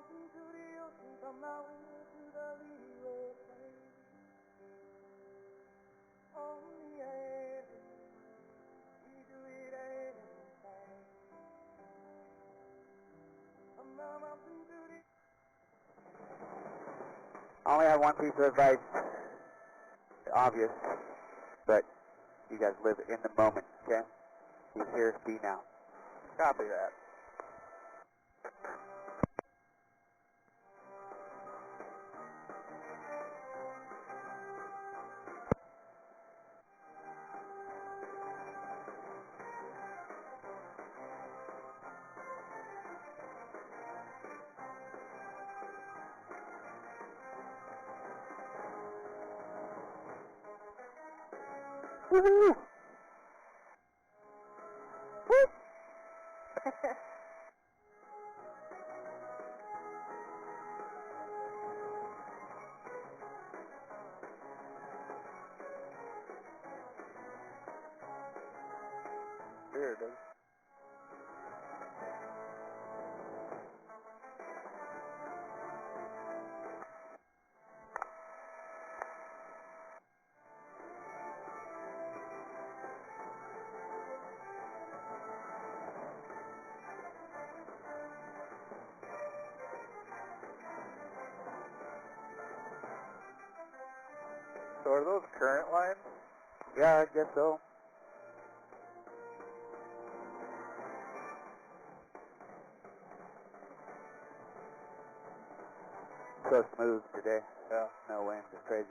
mountain to the ocean, from mountain to the leeway place. On the air, we do it anytime. From the mountain to the... I only have one piece of advice. Obvious, but you guys live in the moment, okay? Be here, be now. Copy that. Woohoo! Woo! There it is. So are those current lines? Yeah, I guess so. So smooth today. Yeah. No wind, it's crazy.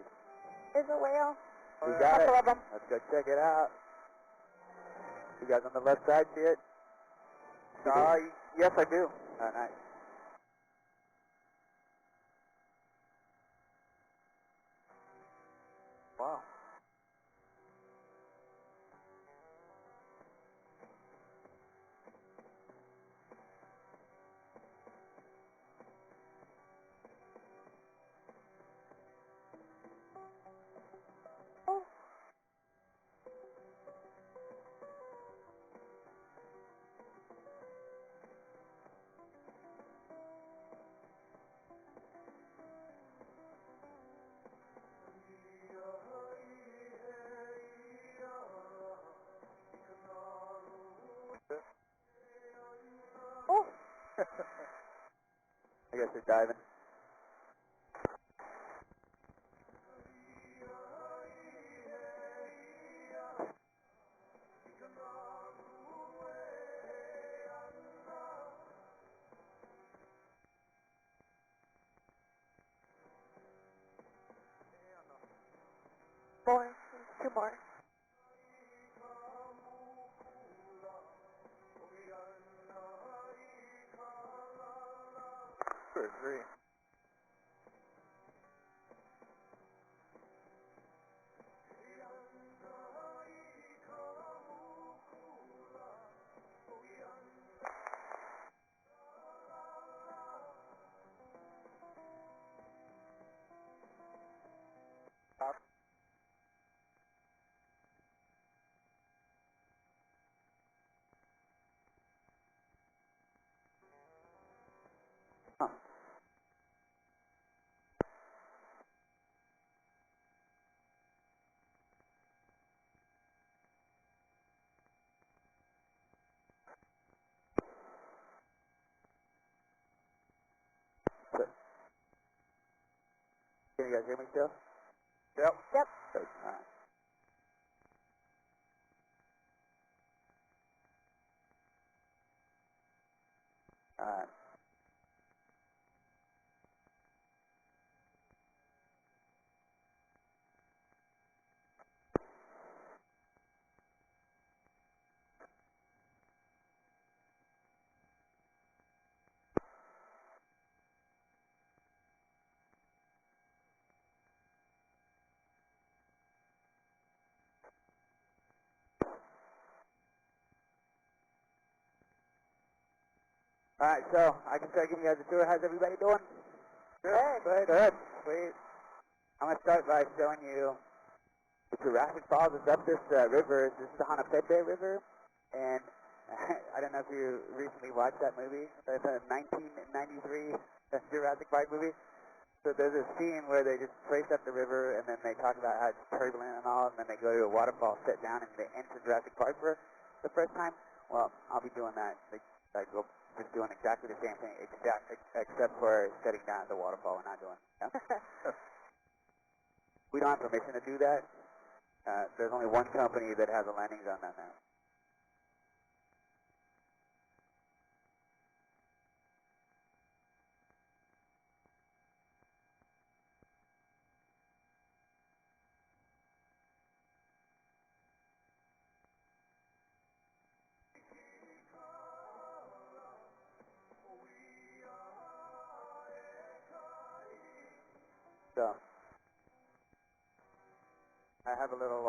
There's a whale. We got it. Couple of 'em. Let's go check it out. You guys on the left side see it? Yes, I do. Oh, nice. Wow. Oh, I guess they're diving. more. Two more. Two or three. Stop. Huh. So, can you guys hear me still? Yep. Yep. Good. All right. All right. All right, so I can start giving you guys a tour. How's everybody doing? Good. Good. Good. Sweet. I'm going to start by showing you the Jurassic Falls. It's up this river. This is the Hanapebe River. And I don't know if you recently watched that movie, the 1993 Jurassic Park movie. So there's a scene where they just trace up the river, and then they talk about how it's turbulent and all, and then they go to a waterfall, sit down, and they enter Jurassic Park for the first time. Well, I'll be doing that. I go just doing exactly the same thing, except for sitting down at the waterfall and not doing it. Yeah? We don't have permission to do that. There's only one company that has a landing zone down there. So, I have a little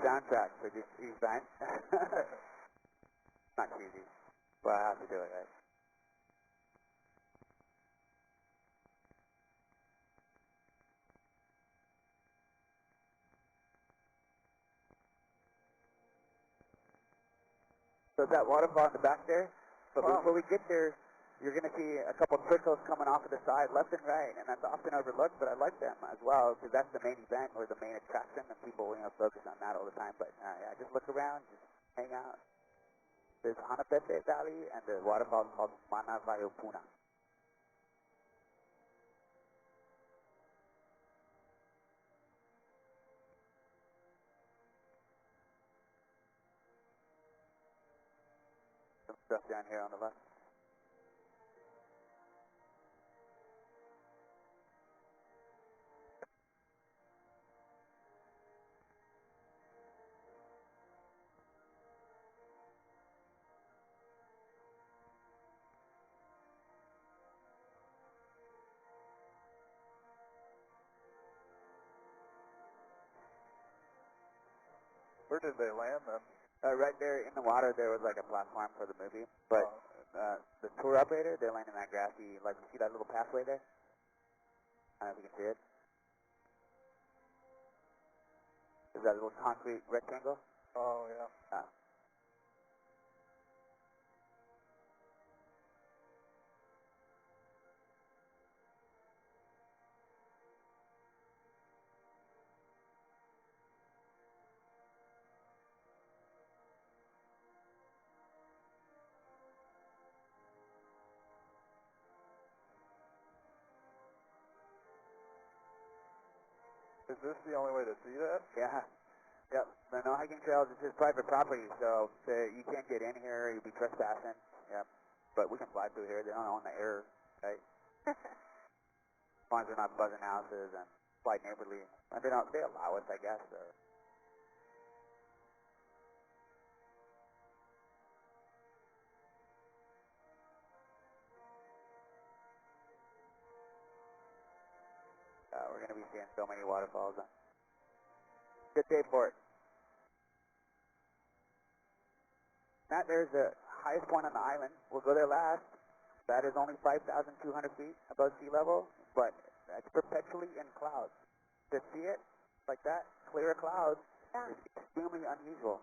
soundtrack for this event. Not cheesy, but I have to do it, right? So that waterfall in the back there, but before we get there, you're going to see a couple trickles coming off of the side, left and right, and that's often overlooked, but I like them as well, because that's the main event or the main attraction, and people, focus on that all the time. But yeah, just look around, just hang out. There's Hanapepe Valley, and the waterfall is called Manavaiopuna. Some stuff down here on the left. Where did they land then? Right there in the water, there was like a platform for the movie, but the tour operator, they're landing that grassy, like, you see that little pathway there? I don't know if you can see it. Is that a little concrete rectangle? Oh, yeah. Is this the only way to see that? Yeah. Yep. The no hiking trails, it's just private property, so you can't get in here, you'd be trespassing. Yep. But we can fly through here. They don't own the air, right? As long as they're not buzzing houses and fly neighborly. And they allow us, I guess. Or, we're going to be seeing so many waterfalls. Good day for it. Matt, there's the highest point on the island. We'll go there last. That is only 5,200 feet above sea level, but that's perpetually in clouds. To see it like that, clear clouds, is extremely unusual.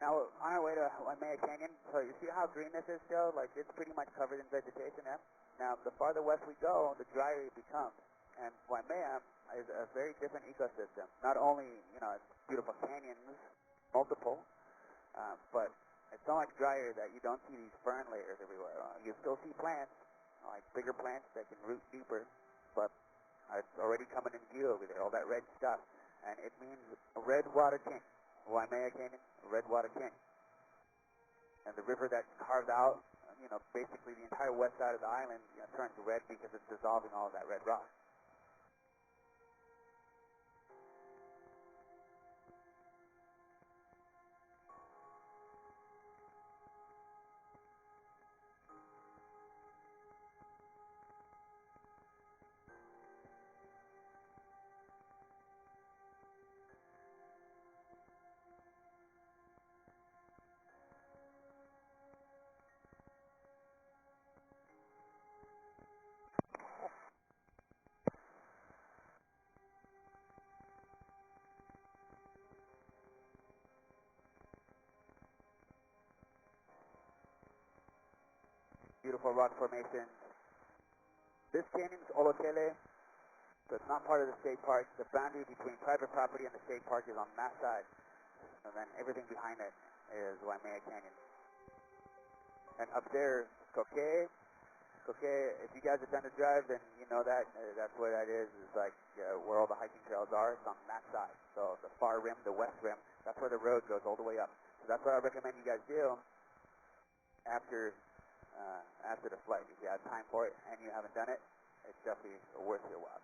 Now, on our way to Waimea Canyon, so you see how green this is still? Like, it's pretty much covered in vegetation, yeah? Now, the farther west we go, the drier it becomes. And Waimea is a very different ecosystem. Not only, it's beautiful canyons, multiple, but it's so much drier that you don't see these fern layers everywhere. You still see plants, like bigger plants that can root deeper, but it's already coming in view over there, all that red stuff. And it means red water canyon. Waimea Canyon, Redwater Canyon. And the river that's carved out, basically the entire west side of the island, turns red because it's dissolving all of that red rock. beautiful rock formations. This canyon's Olotele, so it's not part of the state park. The boundary between private property and the state park is on that side. And then everything behind it is Waimea Canyon. And up there, Koke. Koke, if you guys have done the drive, then you know that. That's where that is. It's like where all the hiking trails are. It's on that side. So the far rim, the west rim, that's where the road goes all the way up. So that's what I recommend you guys do after the flight. If you have time for it and you haven't done it, it's definitely worth your while.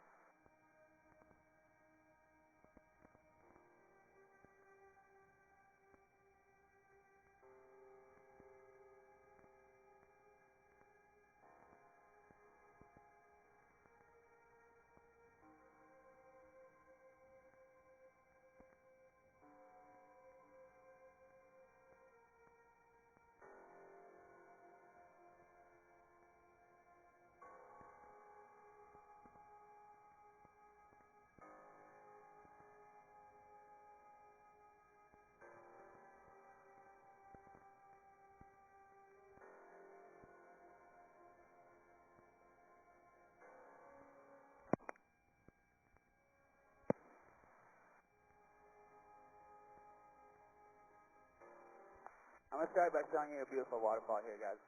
I'm going to start by showing you a beautiful waterfall here, guys.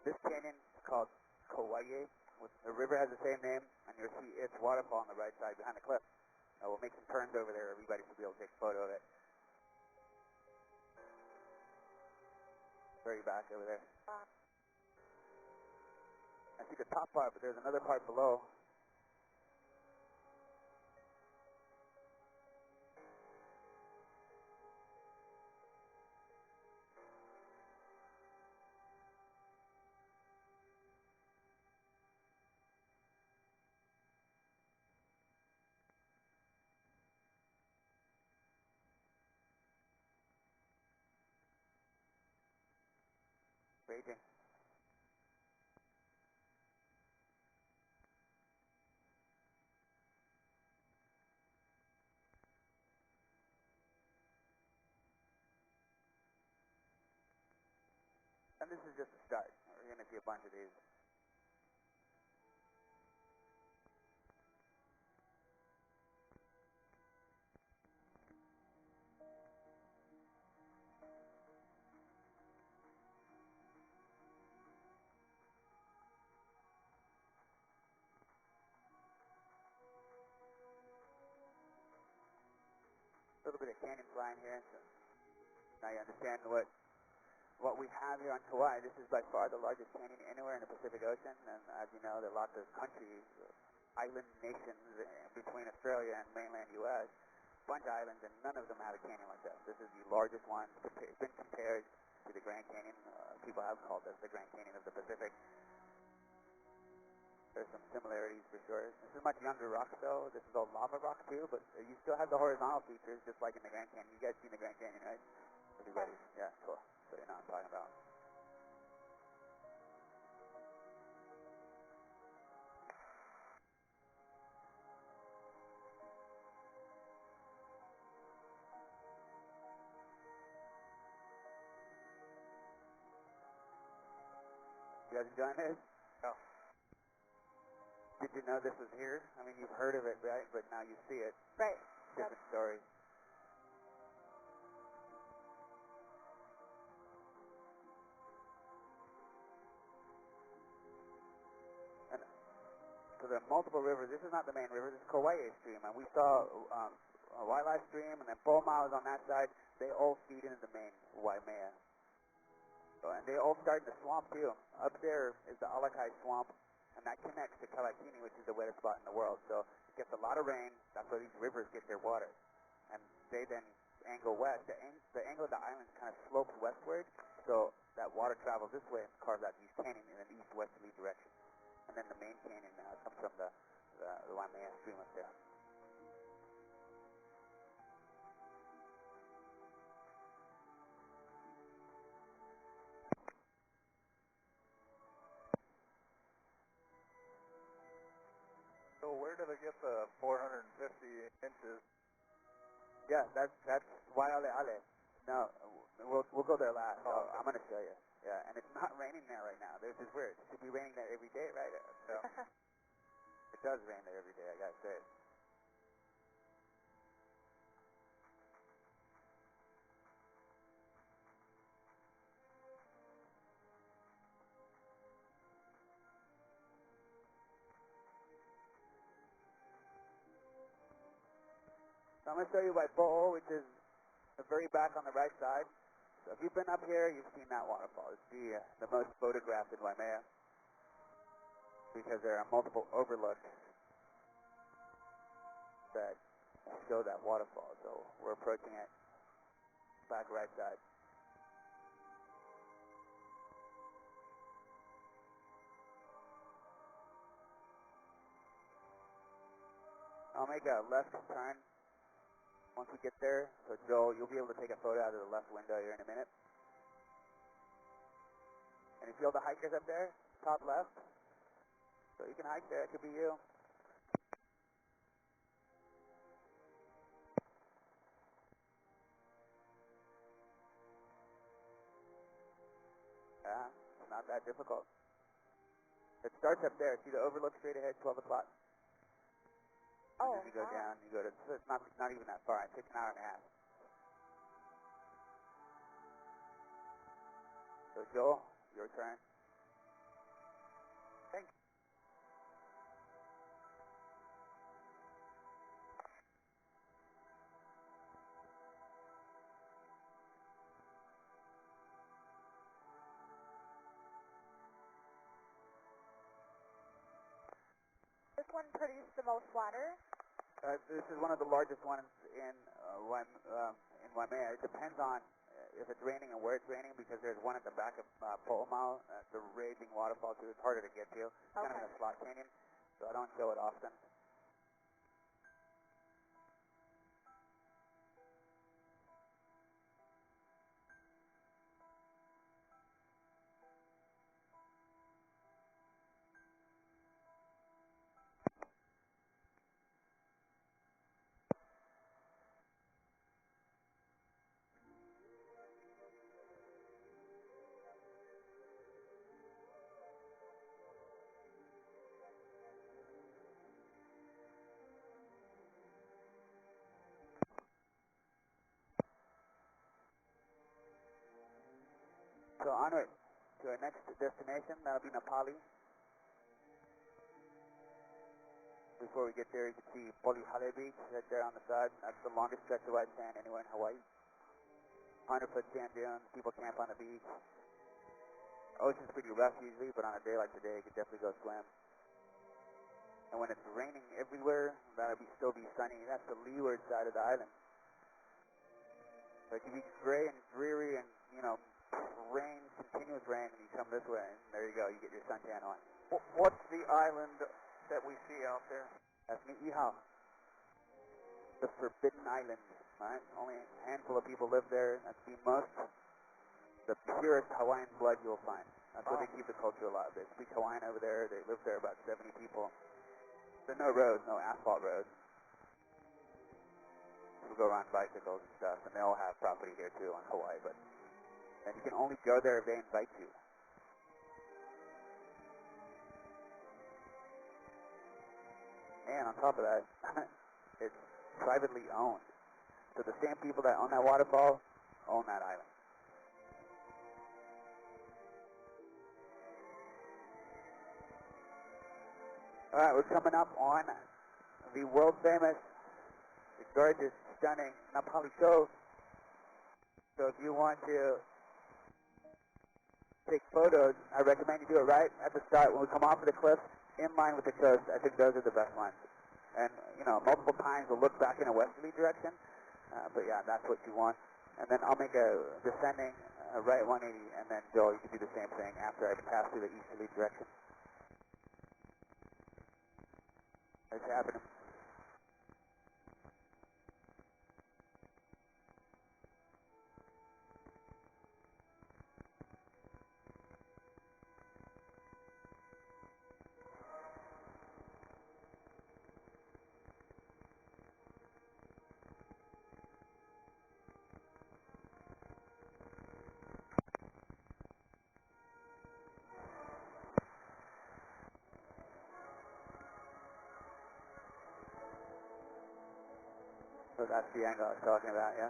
This canyon is called Kauai. The river has the same name, and you'll see its waterfall on the right side behind the cliff. We'll make some turns over there. Everybody should be able to take a photo of it. Very back over there. I see the top part, but there's another part below. Raging. And this is just a start. We're going to see a bunch of these. A little bit of canyon flying here, so now you understand what we have here on Kauai. This is by far the largest canyon anywhere in the Pacific Ocean, and as you know, there are lots of countries, island nations between Australia and mainland U.S., a bunch of islands, and none of them have a canyon like this. This is the largest one. It's been compared to the Grand Canyon. People have called this the Grand Canyon of the Pacific. There's some similarities for sure. This is much younger rock though. This is all lava rock too, but you still have the horizontal features just like in the Grand Canyon. You guys seen the Grand Canyon, right? Everybody? Yeah, cool. So you know what I'm talking about. You guys enjoying this? No. Did you know this was here? I mean, you've heard of it, right? But now you see it. Right. Different story. And so there are multiple rivers. This is not the main river. This is Kauai stream. And we saw a wildlife stream and then 4 miles on that side. They all feed into the main Waimea. So, and they all start in the swamp, too. Up there is the Alakai Swamp. And that connects to Kalakini, which is the wettest spot in the world. So it gets a lot of rain. That's where these rivers get their water. And they then angle west. The angle of the island kind of slopes westward. So that water travels this way and carves out East Canyon in an east-westerly direction. And then the main canyon comes from the Waimea stream up there. So where did I get the 450 inches? Yeah, that's Waialeale. No, we'll go there last. Oh, I'm going to show you. Yeah, and it's not raining there right now. This is weird. It should be raining there every day, right? Yeah. It does rain there every day, I gotta say. So I'm going to show you my bowl, which is the very back on the right side. So if you've been up here, you've seen that waterfall. It's the most photographed in Waimea because there are multiple overlooks that show that waterfall. So we're approaching it back right side. I'll make a left turn once we get there. So Joel, you'll be able to take a photo out of the left window here in a minute. And you see all the hikers up there, top left? So you can hike there, it could be you. Yeah, it's not that difficult. It starts up there. See the overlook straight ahead, 12 o'clock? Oh, and then you go down, you go to, so it's not even that far. It takes an hour and a half. So Joel, your turn. Thank you. This one produced the most water? This is one of the largest ones in Waimea. It depends on if it's raining and where it's raining, because there's one at the back of Po'omau, the raging waterfall, too. It's harder to get to. It's kind of in a slot canyon, so I don't show it often. So onward to our next destination, that'll be Napali. Before we get there, you can see Polihale Beach right there on the side. That's the longest stretch of white sand anywhere in Hawaii. 100-foot sand dunes, people camp on the beach. Ocean's pretty rough usually, but on a day like today, you could definitely go swim. And when it's raining everywhere, that'll still be sunny. That's the leeward side of the island. So it can be gray and dreary and, rain, continuous rain, and you come this way, and there you go, you get your suntan on. What's the island that we see out there? That's Ni'ihau, the Forbidden Island, right? Only a handful of people live there. That's the purest Hawaiian blood you'll find. That's where they keep the culture alive. They speak Hawaiian over there. They live there, about 70 people. There are no roads, no asphalt roads. People go around bicycles and stuff, and they all have property here too on Hawaii, but and you can only go there if they invite you. And on top of that, it's privately owned. So the same people that own that waterfall own that island. All right, we're coming up on the world famous, the gorgeous, stunning Napali Cove. So if you want to take photos, I recommend you do it right at the start when we come off of the cliff, in line with the coast. I think those are the best ones. And, multiple times we'll look back in a westerly direction. But yeah, that's what you want. And then I'll make a descending right 180, and then Joel, you can do the same thing after I pass through the easterly direction. It's happening. So that's the angle I was talking about, yeah?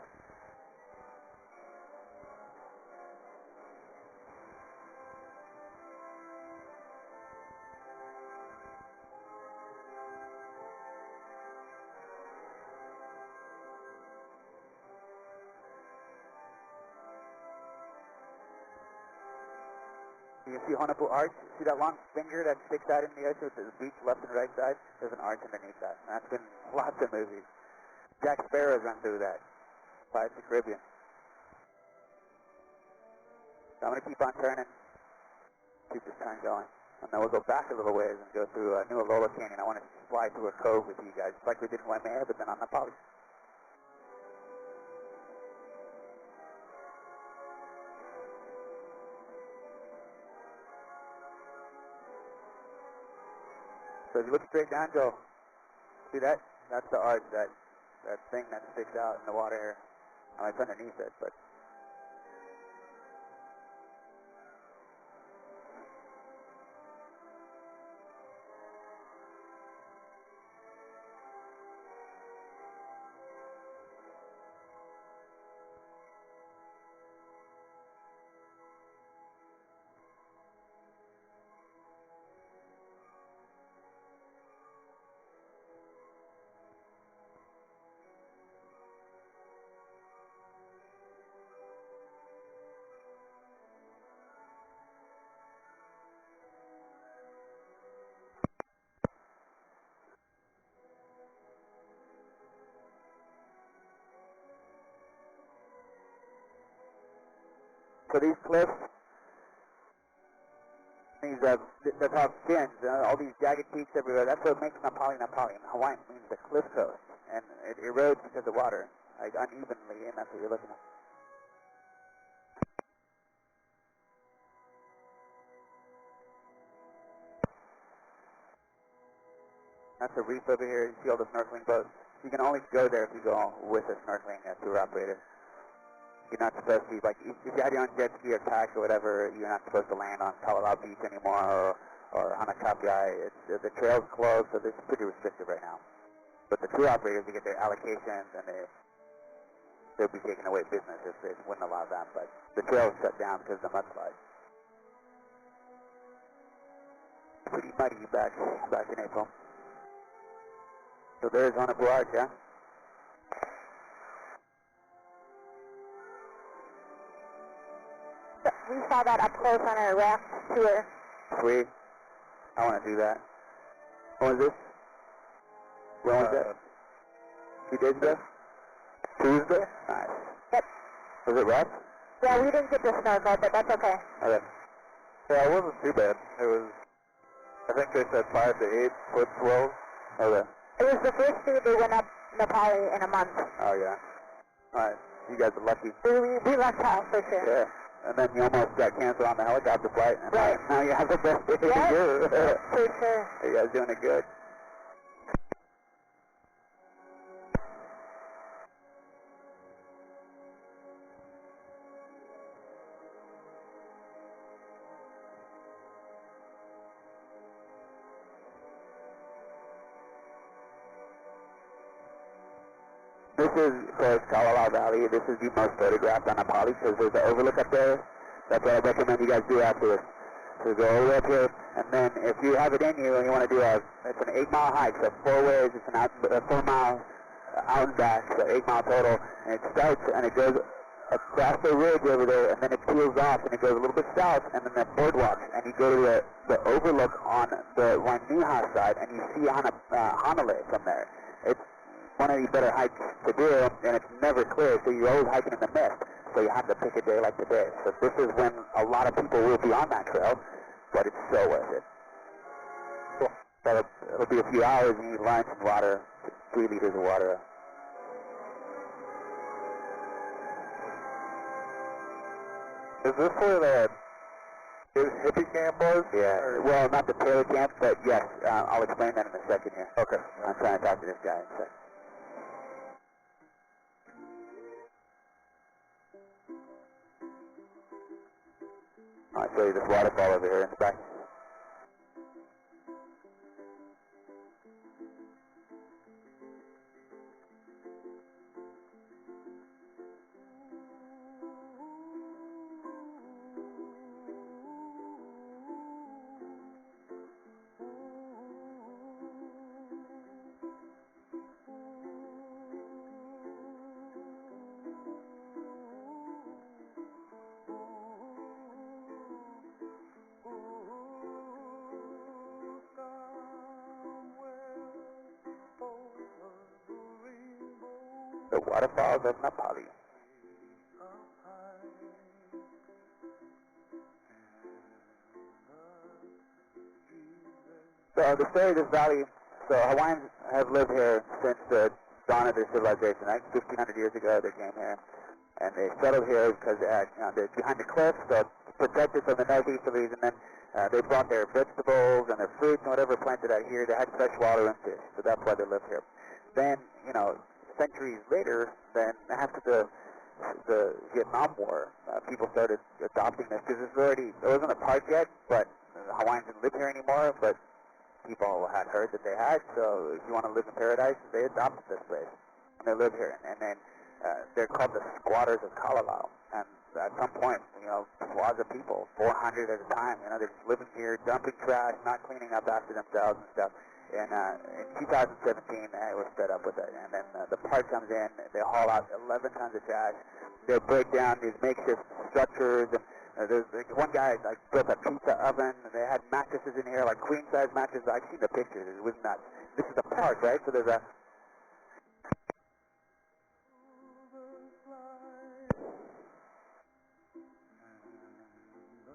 You can see Honopu Arch. See that long finger that sticks out in the ocean with the beach left and right side? There's an arch underneath that. And that's been lots of movies. Jack Sparrow's run through that. Pirates of the Caribbean. So I'm going to keep on turning. Keep this turn going. And then we'll go back a little ways and go through New Alola Canyon. I want to fly through a cove with you guys, like we did in Waimea, but then on the Poly. So if you look straight down, Joe, see that? That's the arch, that thing that sticks out in the water here. It's underneath it, but... So these cliffs, that have fins, all these jagged peaks everywhere, that's what makes Napali Napali. And Hawaiian means the cliff coast, and it erodes because of water, like unevenly, and that's what you're looking at. That's a reef over here. You see all the snorkeling boats. You can only go there if you go with a snorkeling tour operator. You're not supposed to, like, if you had your own jet ski or kayak or whatever, you're not supposed to land on Colorado Beach anymore or Hanakapiai. The trail's closed, so this is pretty restrictive right now. But the tour operators, they get their allocations, and they'll be taking away business if they wouldn't allow them. But the trail is shut down because of the mudslide. Pretty muddy back in April. So there's Honopu Arch, yeah? We saw that up close on our raft tour. Sweet. I want to do that. When was this? When was that? 2 days ago? Tuesday? Nice. Yep. Was it rough? Yeah, we didn't get to snorkel, but that's okay. Okay. Yeah, it wasn't too bad. It was, I think they said 5 to 8 foot swells. Okay. It was the first day they went up Nepali in a month. Oh, yeah. Alright. You guys are lucky. We left house for sure. Yeah. And then you almost got canceled on the helicopter flight. And Right. Now you have the best day of the Yeah, year. for sure. You guys doing it good. This is, of course, Colorado Valley. This is the most photographed on Napali because there's an overlook up there. That's what I recommend you guys do after this. So go all the way up here, and then if you have it in you and you want to do it's an 8-mile hike, so 4 ways, it's a 4 mile out and back, so 8 mile total, and it starts and it goes across the ridge over there, and then it peels off and it goes a little bit south, and then the boardwalk, and you go to the overlook on the Wainuha side, and you see Hanalei from there. It's one of the better hikes to do, and it's never clear, so you're always hiking in the mist. So you have to pick a day like today. So this is when a lot of people will be on that trail, but it's so worth it. Cool. So it'll be a few hours, and you need lunch and water, 3 liters of water. Is this where that hippie camp was? Yeah. Or? Well, not the trailer camp, but yes, I'll explain that in a second here. Okay. I'm trying to talk to this guy in a second. I'll show you this waterfall over here in the back. the waterfalls of Nepali. So the story of this valley, so Hawaiians have lived here since the dawn of their civilization. Like 1,500 years ago they came here, and they settled here because they're behind the cliffs, so it's protected from the northeasterlies, and then they brought their vegetables and their fruits and whatever planted out here. They had fresh water and fish, so that's why they lived here. Then, centuries later, then after the Vietnam War, people started adopting this because it wasn't a park yet, but Hawaiians didn't live here anymore, but people had heard that they had, so if you want to live in paradise, they adopted this place, and they live here, and then they're called the squatters of Kalalau, and at some point, squads of people, 400 at a time, they're just living here, dumping trash, not cleaning up after themselves and stuff. And in 2017, I was fed up with it, and then the park comes in, they haul out 11 tons of trash, they break down these makeshift structures, and there's one guy built a pizza oven, and they had mattresses in here, like queen-size mattresses. I've seen the pictures, it was nuts. This is the park, right? So there's a...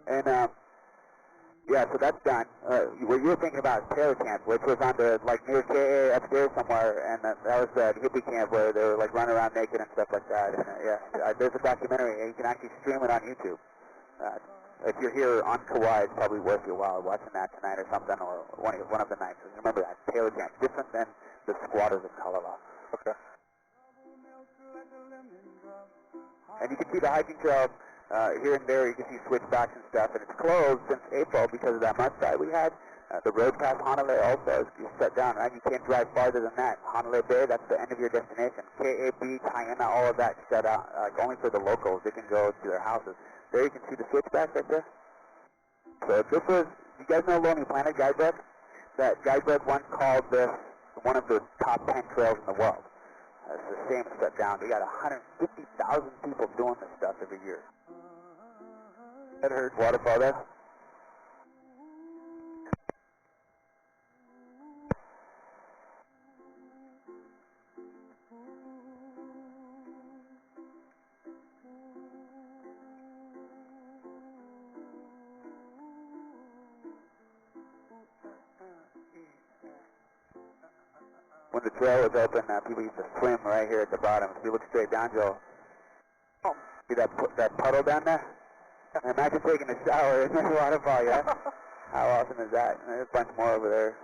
And, yeah, so that's done. What you were thinking about is Taylor Camp, which was on the, near KA upstairs somewhere, and that was the hippie camp where they were, running around naked and stuff like that. And, there's a documentary, and you can actually stream it on YouTube. If you're here on Kauai, it's probably worth your while watching that tonight or something, or one of the nights. Remember that, Taylor Camp, different than the squatters of Kalalau. Okay. And you can see the hiking trail here and there. You can see switchbacks and stuff, and it's closed since April because of that mudslide we had. The road past Honolulu also is shut down, right? You can't drive farther than that. Honolulu Bay, that's the end of your destination. KA Beach, Hyena, all of that shut out, only for the locals. They can go to their houses. There you can see the switchback right there. So this was, you guys know Lonely Planet guidebook? That guidebook once called this one of the top 10 trails in the world. It's the same shut down. They got 150,000 people doing this stuff every year. Ever heard waterfall there? When the trail was open, people used to swim right here at the bottom. If you look straight down, you'll see that puddle down there? Imagine taking a shower in the waterfall, yeah? How awesome is that? And there's a bunch more over there.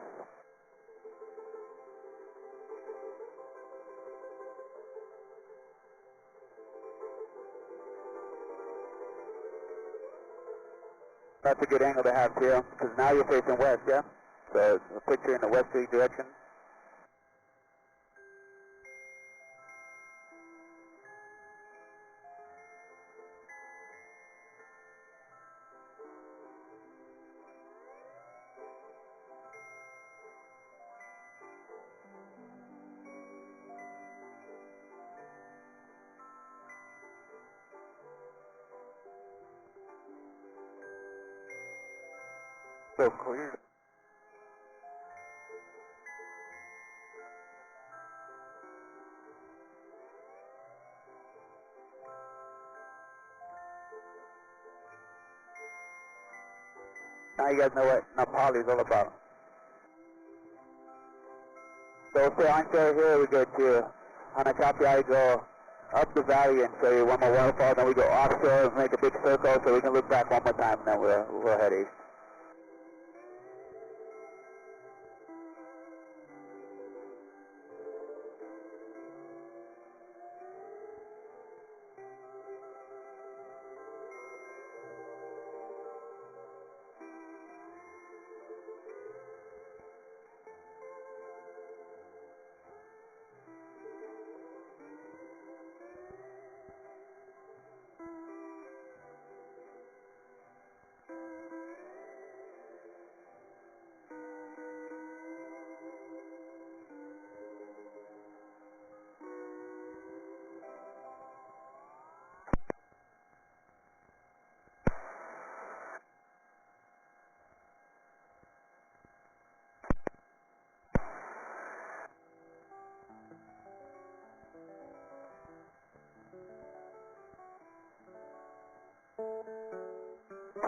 That's a good angle to have, too, because now you're facing west, yeah? So a picture in the westerly direction. So clear. Now you guys know what Nepali is all about. So we'll stay onshore here, we go to Hanakapi, go up the valley and show you one more waterfall, then we go offshore and make a big circle so we can look back one more time, and then we'll head east.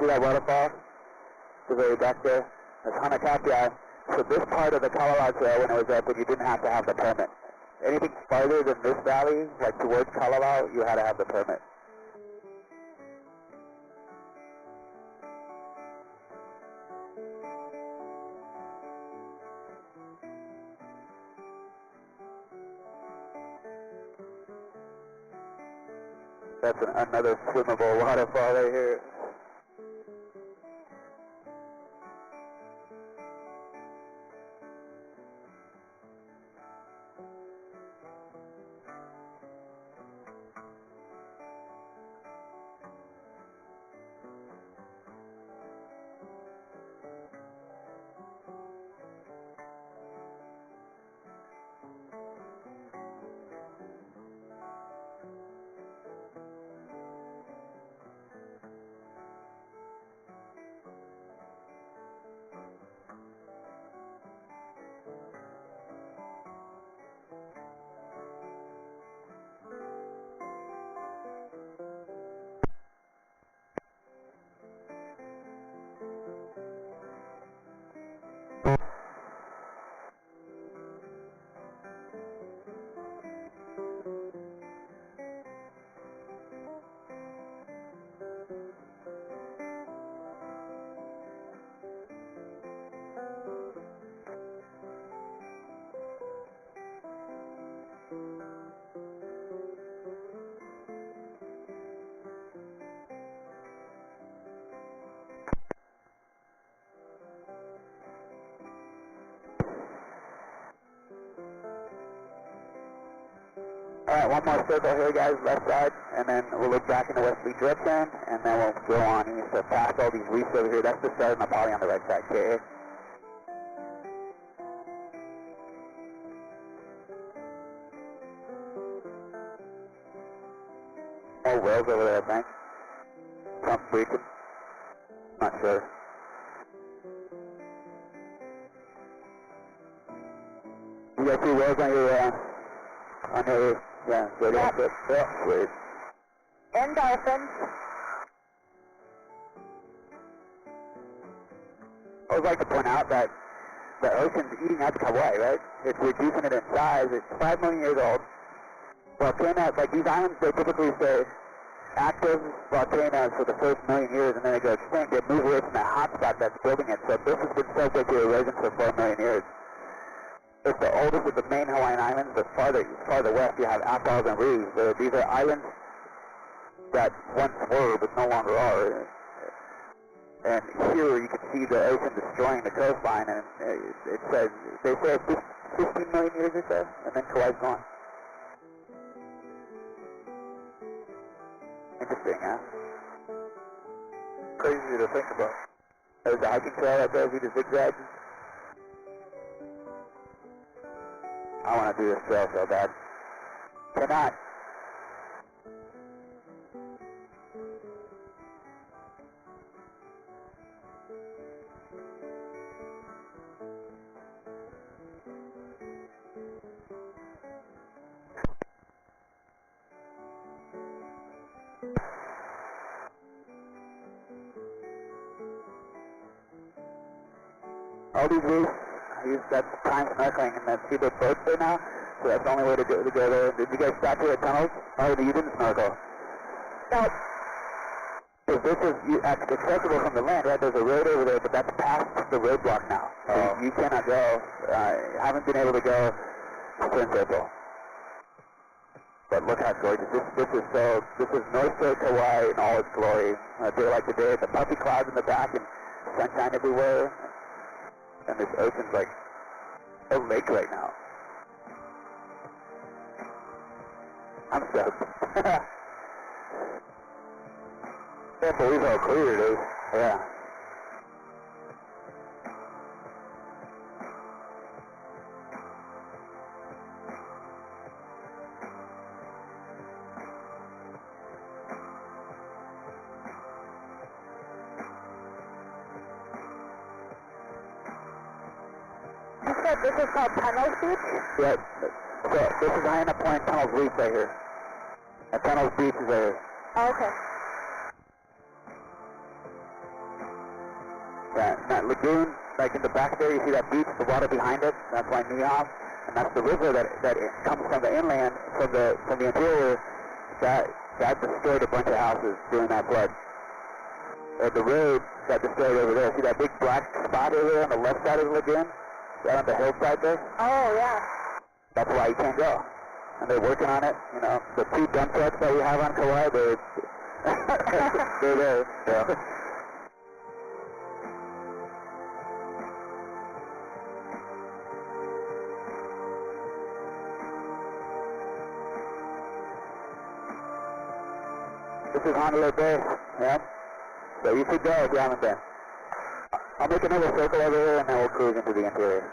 See that waterfall? The very back there? That's Hanakapia. So this part of the Colorado Trail, when it was open, you didn't have to have the permit. Anything farther than this valley, like towards Colorado, you had to have the permit. That's another swimmable waterfall right here. Alright, one more circle here, guys, left side, and then we'll look back in the westerly direction, and then we'll go on east to pass all these reefs over here. That's the start of Napali on the right side, okay? More whales over there, I think. Some freaking. Not sure. You guys see whales on your, yeah, radio strip? Yeah, sweet. And dolphins. I would like to point out that the ocean's eating up Kauai, right? It's reducing it in size. It's 5 million years old. Volcanoes, like these islands, they typically stay active volcanoes for the first million years, and then they go extinct. They move away from that hotspot that's building it. So this has been subject to erosion for 4 million years. It's the oldest of the main Hawaiian islands, but farther west you have atolls and reefs. These are islands that once were, but no longer are. And here you can see the ocean destroying the coastline, and it says, they say 15 million years or so, and then Kauai's gone. Interesting, huh? Crazy to think about. There's a hiking trail that goes through the zigzags. I want to do this trail so bad. Cannot. All these reefs, that's prime snorkeling, and that's see the boats there now, so that's the only way to go there. Did you guys stop here at tunnels? Oh, you didn't snorkel? No. Because this is accessible from the land, right? There's a road over there, but that's past the roadblock now. So you cannot go. Haven't been able to go Twin Circle. But look how gorgeous. This is North Shore Kauai in all its glory. Day like today, the puffy clouds in the back and sunshine everywhere. And this ocean's like a lake right now. I'm stoked. Can't believe how clear it is. Yeah. You said this is called Tunnels Beach? Yeah. So this is Hyena Point Tunnels Reef right here. And Tunnels Beach is right here. Oh, okay. That lagoon, like in the back there, you see that beach, the water behind it, that's Waimea, and that's the river that it comes from the inland, from the interior, that destroyed a bunch of houses during that flood. The road got destroyed over there. See that big black spot over there on the left side of the lagoon? Right on the hillside there? Oh, yeah. That's why you can't go. And they're working on it. You know, the 2 dump trucks that we have on Kauai, they're there. Yeah. This is Honolulu Bay, yeah? So you should go if you haven't been. I'll make another circle over here and then we'll cruise into the interior.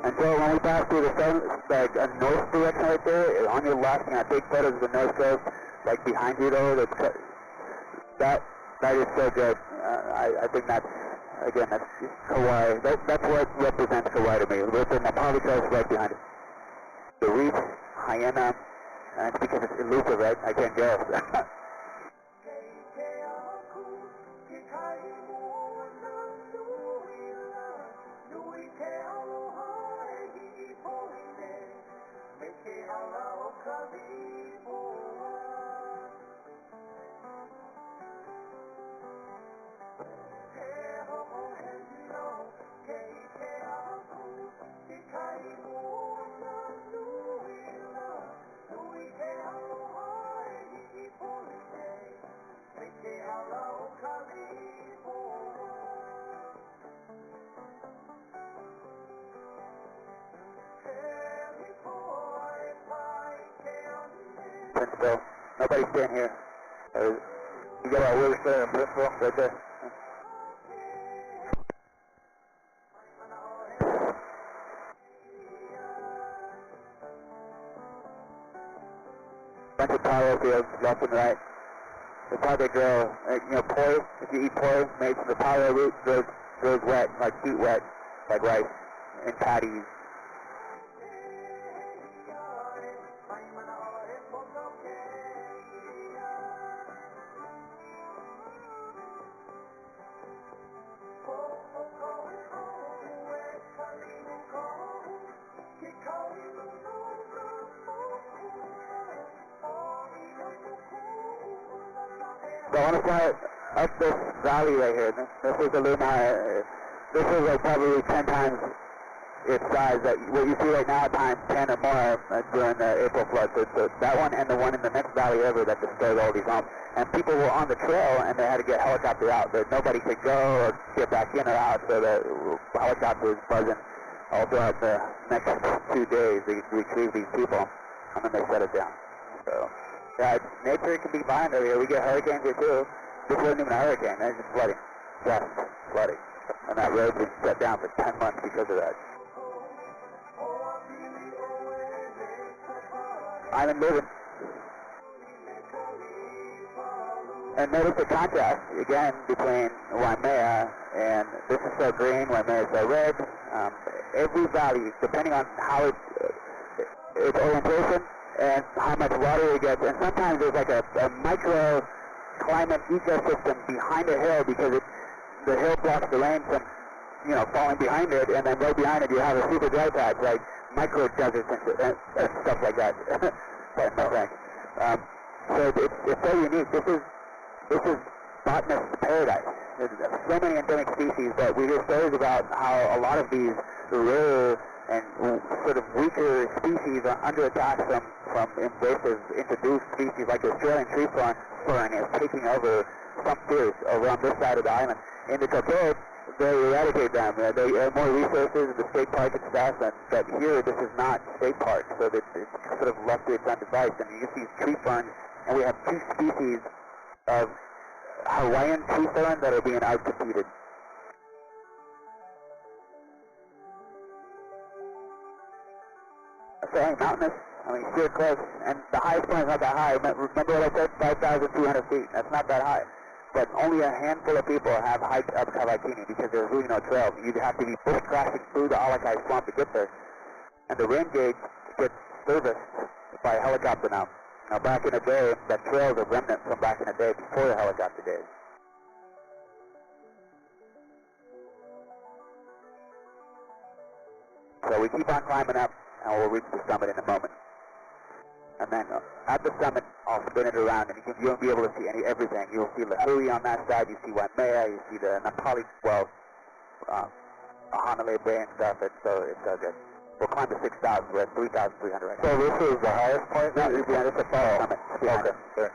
And so when we pass through the sun, like a north direction right there, on your left, and I take photos of the north coast, like behind you though, that is so good. I think that's, again, that's Kauai. That's what represents Kauai to me. With the Nepali coast right behind it. The reef, hyena, and it's because it's elusive, right? I can't go. Principal, nobody's staying here. You got our word there, Principal, right there. Bunch of taro fields left and right. That's how they grow. Poi, if you eat poi, made from the taro root, grows wet, like feet wet, like rice, in paddies. So I want to fly up this valley right here. This is the Luna. This is like probably 10 times its size. What you see right now, times 10 or more during the April flood. So that one and the one in the next valley over that destroyed all these homes. And people were on the trail and they had to get helicopter out. But nobody could go or get back in or out. So the helicopter was buzzing all throughout the next 2 days. They retrieved these people and then they shut it down. So. Yeah, nature can be violent over here. We get hurricanes here too. This wasn't even a hurricane. It's just flooding. Just flooding. And that road's been shut down for 10 months because of that. Island living. And notice the contrast, again, between Waimea and this is so green, Waimea is so red. Every valley, depending on how its orientation, and how much water it gets, and sometimes there's like a microclimate ecosystem behind a hill because the hill blocks the rain from, falling behind it, and then right behind it you have a super dry patch, like micro deserts and stuff like that. But no thanks. So it's so unique. This is botanist's paradise. There's so many endemic species, but we hear stories about how a lot of these rare and sort of weaker species are under attack from invasive introduced species like the Australian tree fern is taking over some fields over on this side of the island. In the Kauai, they eradicate them. They have more resources in the state park and stuff, but here this is not state park, so it's sort of left to its own device. And you see tree ferns, and we have 2 species of Hawaiian tree fern that are being outcompeted. Saying mountainous, sheer cliffs, and the highest point is not that high. Remember what I said, 5,200 feet. That's not that high. but only a handful of people have hiked up Kauai because there's really no trails. You'd have to be bush crashing through the Alakai swamp to get there. And the rain gauge gets serviced by a helicopter now. Now back in the day, that trail is a remnant from back in the day before the helicopter days. So we keep on climbing up, and we'll reach the summit in a moment. And then at the summit, I'll spin it around, and you won't be able to see everything. You'll see Lahui on that side, you see Waimea, you see the Napali, well, Hanalei Bay and stuff. It's so good. We'll climb to 6,000. We're at 3,300 right now. So this is the highest point? No, it's the far summit. Okay, sure.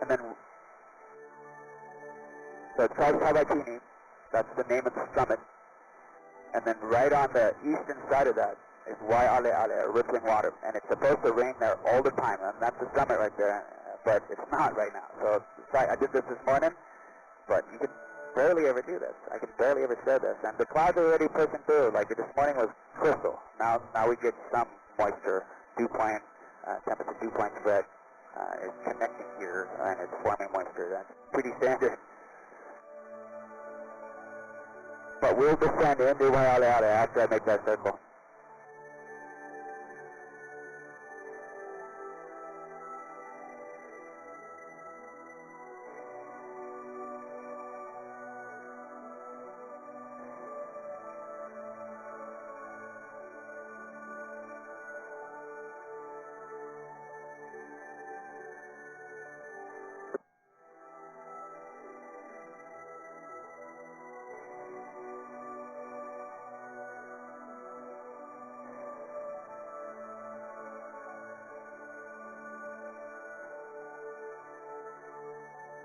And then, so it's called Kawaitini. That's the name of the summit. And then right on the eastern side of that is Waialeale, rippling water. And it's supposed to rain there all the time. And that's the summit right there. But it's not right now. So I did this morning, but you can barely ever do this. I can barely ever say this. And the clouds are already pushing through. Like this morning was crystal. Now we get some moisture, dew point, temperature dew point spread. It's connecting here, and it's forming moisture. That's pretty standard. But we'll descend into Waialeale after I make that circle.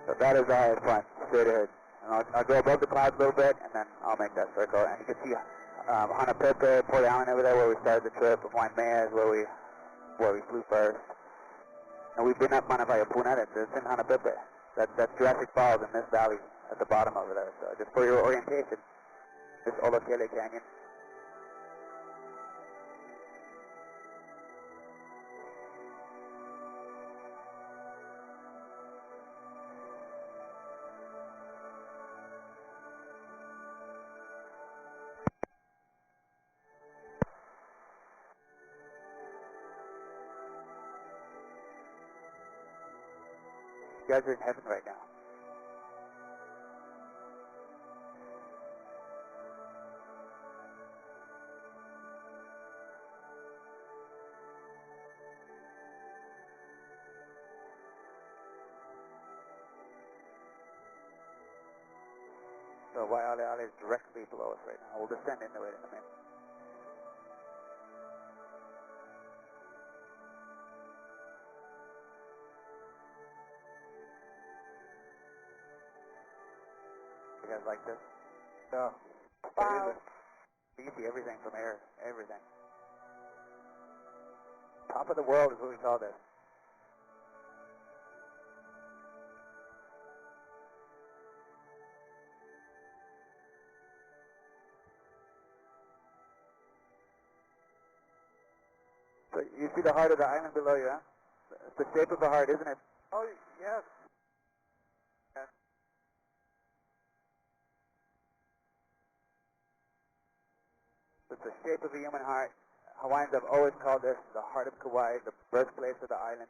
So that is the highest point, straight ahead. And I'll go above the clouds a little bit, and then I'll make that circle. And you can see Hanapepe, Port Allen over there where we started the trip. Waimea is where we flew first. And we've been up Manavaiapuna, it's in Hanapepe. That's Jurassic Falls in this valley at the bottom over there. So just for your orientation, this Olokele Canyon. You guys are in heaven right now. So Waialeale is directly below us right now. We'll descend into it in a minute. You guys like this? No. Wow. You can see everything from here. Everything. Top of the world is what we call this. So you see the heart of the island below you, huh? It's the shape of a heart, isn't it? Oh, yes. It's the shape of a human heart. Hawaiians have always called this the heart of Kauai, the birthplace of the island.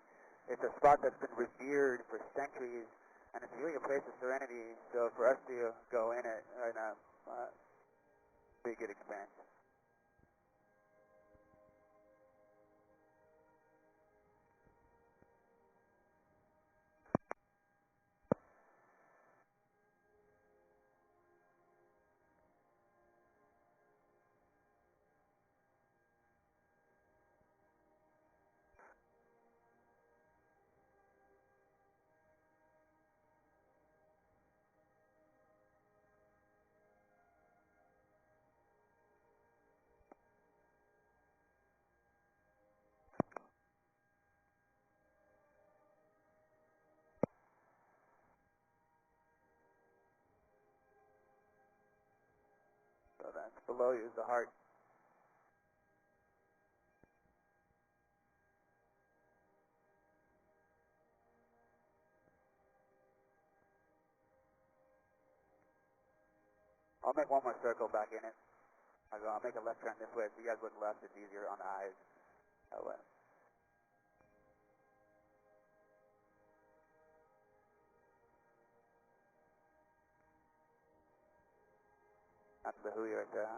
It's a spot that's been revered for centuries, and it's really a place of serenity. So for us to go in it right now, be a good experience. below you is the heart. I'll make one more circle back in it. I'll make a left turn this way. If you guys look left, it's easier on the eyes. That way. That's the Hui right there, huh?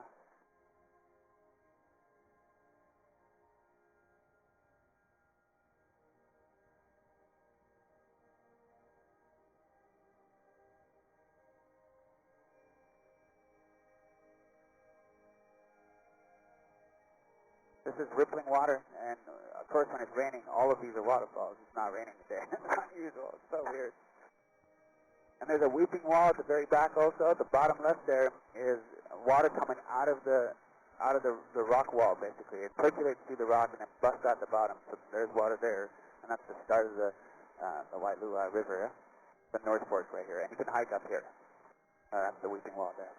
This is rippling water, and of course when it's raining, all of these are waterfalls. It's not raining today. It's unusual. It's so weird. And there's a weeping wall at the very back also. At the bottom left there is water coming out of the rock wall, basically. It percolates through the rock and then busts out the bottom. So there's water there, and that's the start of the Wailua River, the North Fork right here. And you can hike up here. That's the weeping wall there.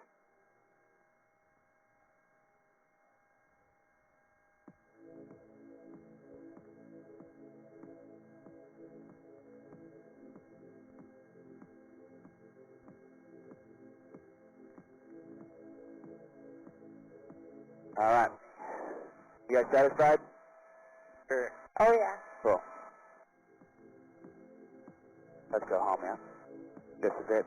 All right. You guys satisfied? Sure. Oh, yeah. Cool. Let's go home, yeah? This is it.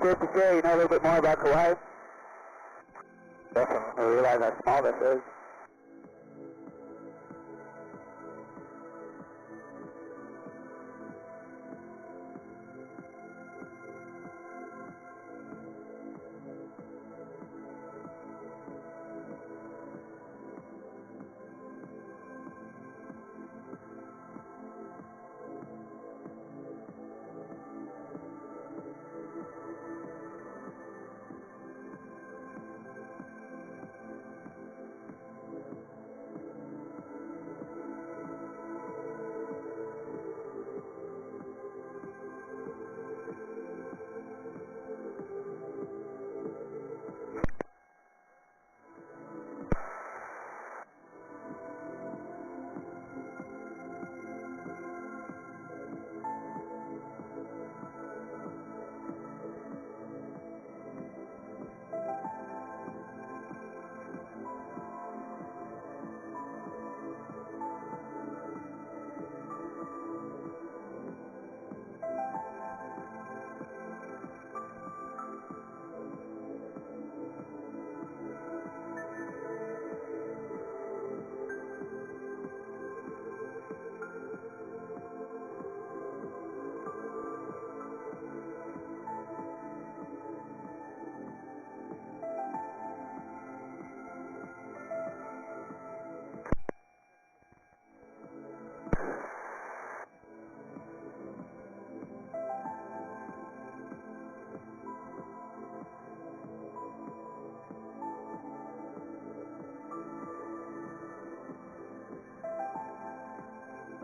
Safe to say, you know a little bit more about Kauai? Definitely. I realize how small this is.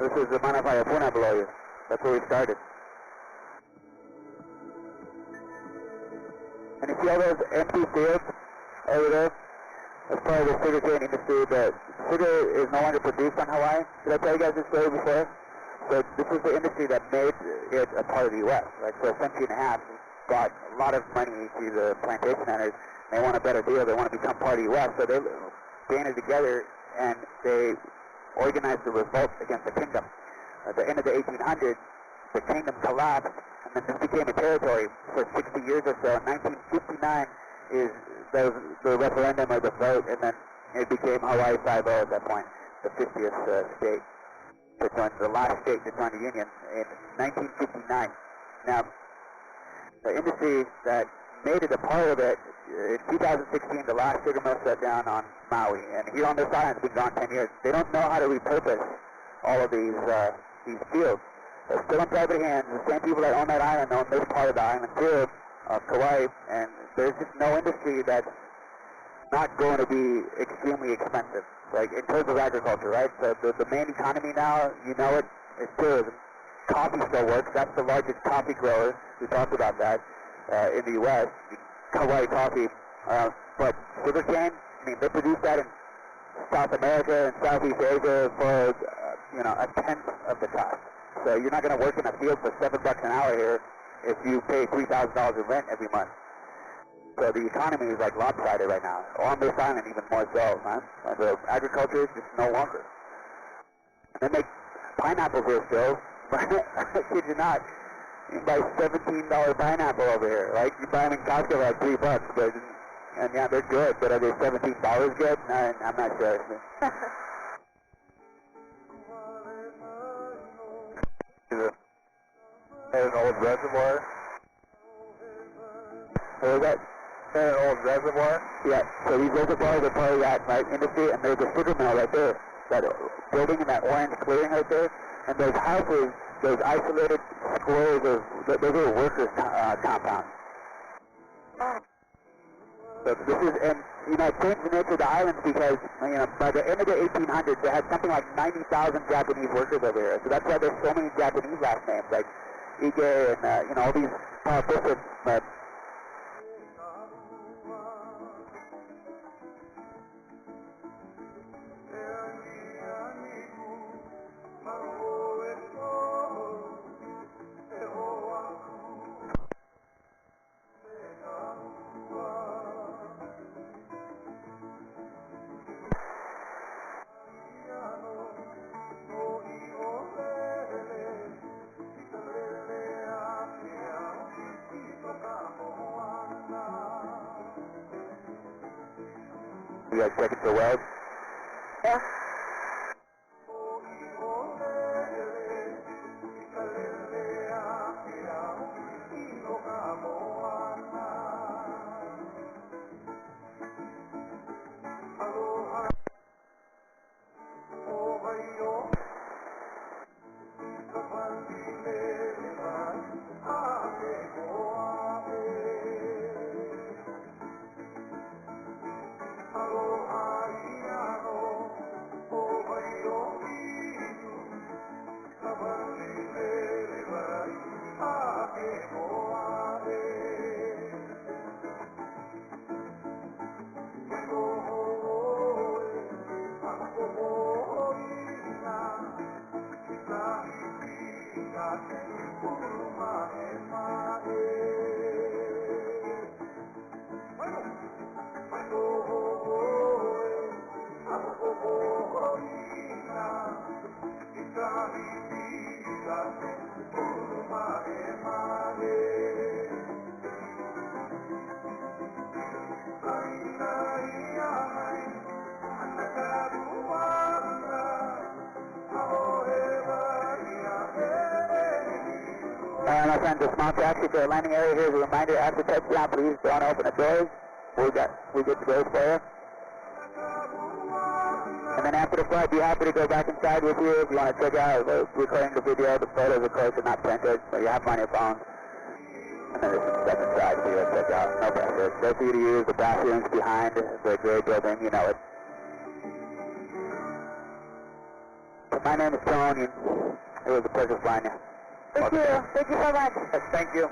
This is the Manapayapuna below you. That's where we started. And you see all those empty fields over there? That's part of the sugarcane industry. The sugar is no longer produced on Hawaii. Did I tell you guys this story before? So this was the industry that made it a part of the U.S. Like for a century and a half, got a lot of money to the plantation owners. They want a better deal. They want to become part of the U.S. So they banded together and they organized a revolt against the kingdom. At the end of the 1800s, the kingdom collapsed, and then this became a territory for 60 years or so. In 1959 is the referendum or the vote, and then It became Hawaii 5-0 at that point, the 50th state to join, the last state to join the Union in 1959. Now, the industry that made it a part of it, in 2016, the last sugar mill shut down on Maui, and here on this island, it's been gone 10 years. They don't know how to repurpose all of these fields. They're still in private hands. The same people that own that island own this part of the island too, of Kauai, and there's just no industry that's not going to be extremely expensive, like in terms of agriculture, right? So the main economy now, you know it, is tourism. Coffee still works. That's the largest coffee grower. We talked about that in the U.S., Kauai coffee. But sugarcane, I mean, they produce that in South America and Southeast Asia for, a tenth of the cost. So you're not going to work in a field for $7 an hour here if you pay $3,000 in rent every month. So the economy is like lopsided right now. On this island, even more so, man. The agriculture is just no longer. They make pineapples here still. I kid you not. You can buy $17 pineapple over here. Like you buy them in Costco for like $3, but and yeah, they're good. But are they $17 good? I'm not sure. An old reservoir. What was that? An old reservoir. Yeah. So these reservoirs are part of that industry, and there's a sugar mill right there. That building in that orange clearing right there, and those houses, those isolated squares of those are workers' compounds. So this is, and it changed the nature of the islands because by the end of the 1800s, they had something like 90,000 Japanese workers over here. So that's why there's so many Japanese last names, like Ige and all these politicians. You guys checking for welds? Yeah. My friend, dismount taxi for the landing area. Here's a reminder, after touchdown, please don't open the doors. We get the doors for you. And then after the flight, be happy to go back inside with you if you want to check out recording the video. The photos, of course, are not printed, but you have them on your phone. And then there's some stuff inside for you to check out. No pressure. There for you to use. The bathrooms behind the gray building, you know it. So my name is Tony. It was a pleasure flying you. Thank you. Thank you so much. Thank you.